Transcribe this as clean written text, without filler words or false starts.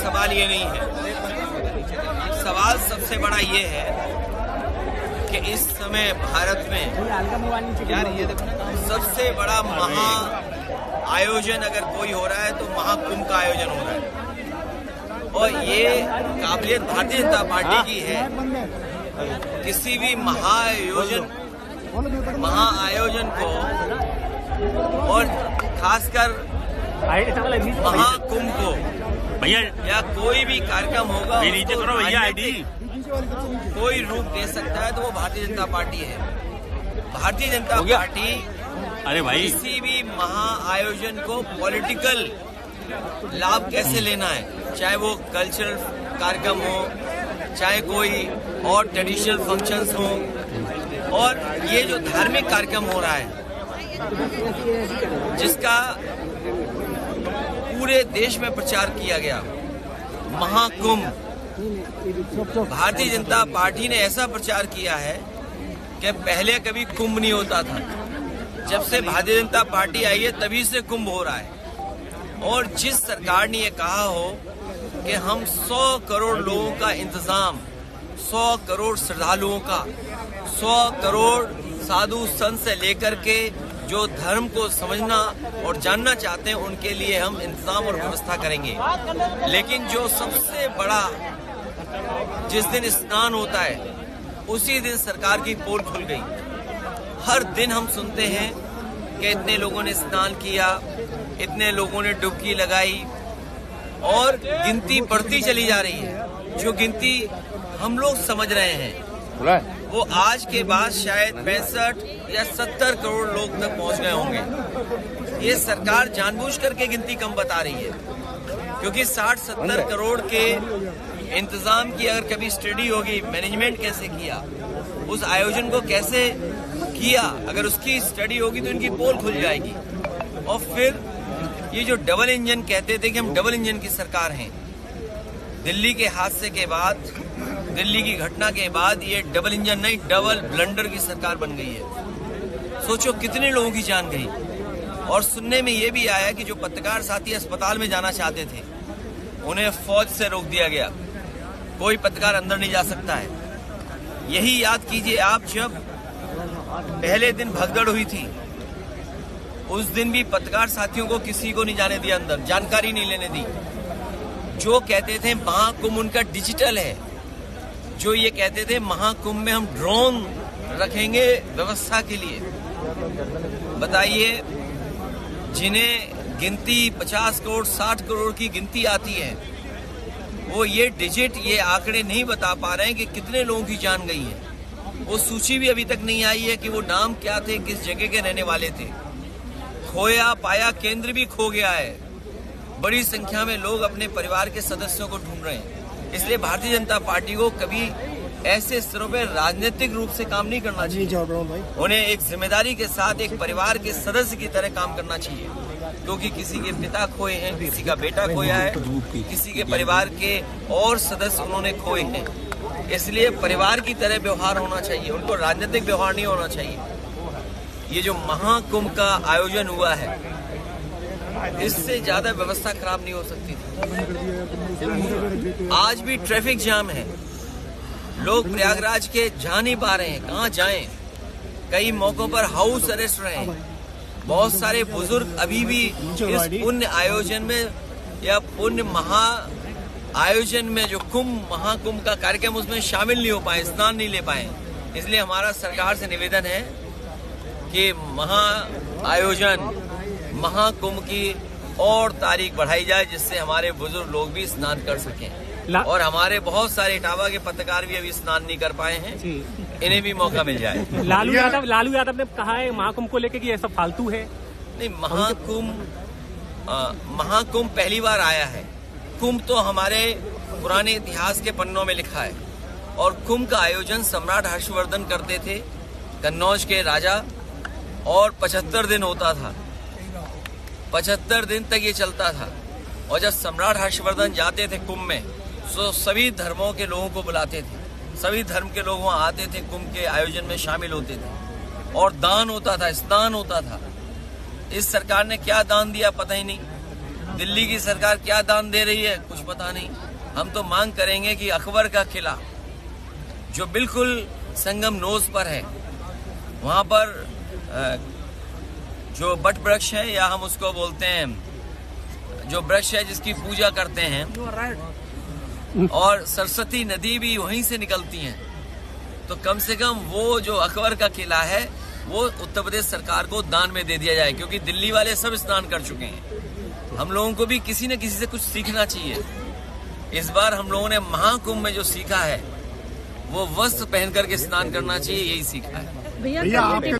सवाल ये नहीं है। सवाल सबसे बड़ा ये है कि इस समय भारत में यार ये सबसे बड़ा महा आयोजन अगर कोई हो रहा है तो महाकुंभ का आयोजन हो रहा है, और ये काबिलियत भारतीय जनता पार्टी की है। किसी भी महाआयोजन को और खासकर महाकुंभ को भैया या कोई भी कार्यक्रम होगा नीचे करो भैया आईडी कोई रूप दे सकता है तो वो भारतीय जनता पार्टी है। भारतीय जनता पार्टी अरे भाई किसी भी महाआयोजन को पॉलिटिकल लाभ कैसे लेना है, चाहे वो कल्चरल कार्यक्रम हो, चाहे कोई और ट्रेडिशनल फंक्शंस हो, और ये जो धार्मिक कार्यक्रम हो रहा है जिसका पूरे देश में प्रचार किया गया, महाकुंभ, भारतीय जनता पार्टी ने ऐसा प्रचार किया है कि पहले कभी कुंभ नहीं होता था। जब से भारतीय जनता पार्टी आई है तभी से कुंभ हो रहा है। और जिस सरकार ने ये कहा हो कि हम 100 करोड़ लोगों का इंतजाम, 100 करोड़ श्रद्धालुओं का, 100 करोड़ साधु संत से लेकर के जो धर्म को समझना और जानना चाहते हैं उनके लिए हम इंतजाम और व्यवस्था करेंगे। लेकिन जो सबसे बड़ा जिस दिन स्नान होता है उसी दिन सरकार की पोल खुल गई। हर दिन हम सुनते हैं कि इतने लोगों ने स्नान किया, इतने लोगों ने डुबकी लगाई, और गिनती बढ़ती चली जा रही है। जो गिनती हम लोग समझ रहे हैं वो आज के बाद शायद 65 या 70 करोड़ लोग तक पहुंच गए होंगे। ये सरकार जानबूझ करके गिनती कम बता रही है, क्योंकि 60-70 करोड़ के इंतजाम की अगर कभी स्टडी होगी, मैनेजमेंट कैसे किया, उस आयोजन को कैसे किया, अगर उसकी स्टडी होगी तो इनकी पोल खुल जाएगी। और फिर ये जो डबल इंजन कहते थे कि हम डबल इंजन की सरकार हैं, दिल्ली के हादसे के बाद, दिल्ली की घटना के बाद ये डबल इंजन नहीं डबल ब्लंडर की सरकार बन गई है। सोचो कितने लोगों की जान गई। और सुनने में ये भी आया कि जो पत्रकार साथी अस्पताल में जाना चाहते थे उन्हें फौज से रोक दिया गया, कोई पत्रकार अंदर नहीं जा सकता है। यही याद कीजिए आप, जब पहले दिन भगदड़ हुई थी उस दिन भी पत्रकार साथियों को किसी को नहीं जाने दिया अंदर, जानकारी नहीं लेने दी। जो कहते थे महाकुंभ उनका डिजिटल है, जो ये कहते थे महाकुंभ में हम ड्रोन रखेंगे व्यवस्था के लिए। बताइए, जिन्हें गिनती 50 करोड़ 60 करोड़ की गिनती आती है वो ये डिजिट, ये आंकड़े नहीं बता पा रहे हैं कि कितने लोगों की जान गई है। वो सूची भी अभी तक नहीं आई है कि वो नाम क्या थे, किस जगह के रहने वाले थे। खोया पाया केंद्र भी खो गया है। बड़ी संख्या में लोग अपने परिवार के सदस्यों को ढूंढ रहे हैं। इसलिए भारतीय जनता पार्टी को कभी ऐसे स्तरों पर राजनीतिक रूप से काम नहीं करना चाहिए। उन्हें एक जिम्मेदारी के साथ एक परिवार के सदस्य की तरह काम करना चाहिए, क्योंकि किसी के पिता खोए हैं, किसी का बेटा खोया है, किसी के परिवार के और सदस्य उन्होंने खोए हैं। इसलिए परिवार की तरह व्यवहार होना चाहिए, उनको राजनीतिक व्यवहार नहीं होना चाहिए। ये जो महाकुंभ का आयोजन हुआ है इससे ज्यादा व्यवस्था खराब नहीं हो सकती थी। आज भी ट्रैफिक जाम है, लोग प्रयागराज के जा नहीं पा रहे हैं, कहाँ जाएं। कई मौकों पर हाउस अरेस्ट रहे हैं। बहुत सारे बुजुर्ग अभी भी इस पुण्य आयोजन में या पुण्य महा आयोजन में जो महाकुंभ का कार्यक्रम उसमें शामिल नहीं हो पाए, स्नान नहीं ले पाए। इसलिए हमारा सरकार से निवेदन है कि आयोजन महाकुंभ की और तारीख बढ़ाई जाए, जिससे हमारे बुजुर्ग लोग भी स्नान कर सकें। और हमारे बहुत सारे इटावा के पत्रकार भी अभी स्नान नहीं कर पाए हैं, इन्हें भी मौका मिल जाए। लालू यादव ने कहा है महाकुंभ को लेकर कि ये सब फालतू है। नहीं, महाकुंभ पहली बार आया है। कुंभ तो हमारे पुराने इतिहास के पन्नों में लिखा है, और कुंभ का आयोजन सम्राट हर्षवर्धन करते थे, कन्नौज के राजा, और 75 दिन होता था। 75 दिन तक ये चलता था। और जब सम्राट हर्षवर्धन जाते थे कुंभ में तो सभी धर्मों के लोगों को बुलाते थे, सभी धर्म के लोग वहाँ आते थे, कुंभ के आयोजन में शामिल होते थे, और दान होता था, स्नान होता था। इस सरकार ने क्या दान दिया पता ही नहीं। दिल्ली की सरकार क्या दान दे रही है कुछ पता नहीं। हम तो मांग करेंगे कि अकबर का किला जो बिल्कुल संगम नोज पर है, वहां पर जो बट वृक्ष है या हम उसको बोलते हैं जो वृक्ष है जिसकी पूजा करते हैं, और सरस्वती नदी भी वहीं से निकलती हैं, तो कम से कम वो जो अकबर का किला है वो उत्तर प्रदेश सरकार को दान में दे दिया जाए, क्योंकि दिल्ली वाले सब स्नान कर चुके हैं। हम लोगों को भी किसी न किसी से कुछ सीखना चाहिए। इस बार हम लोगों ने महाकुंभ में जो सीखा है वो वस्त्र पहन करके स्नान करना चाहिए, यही सीखा है। भैया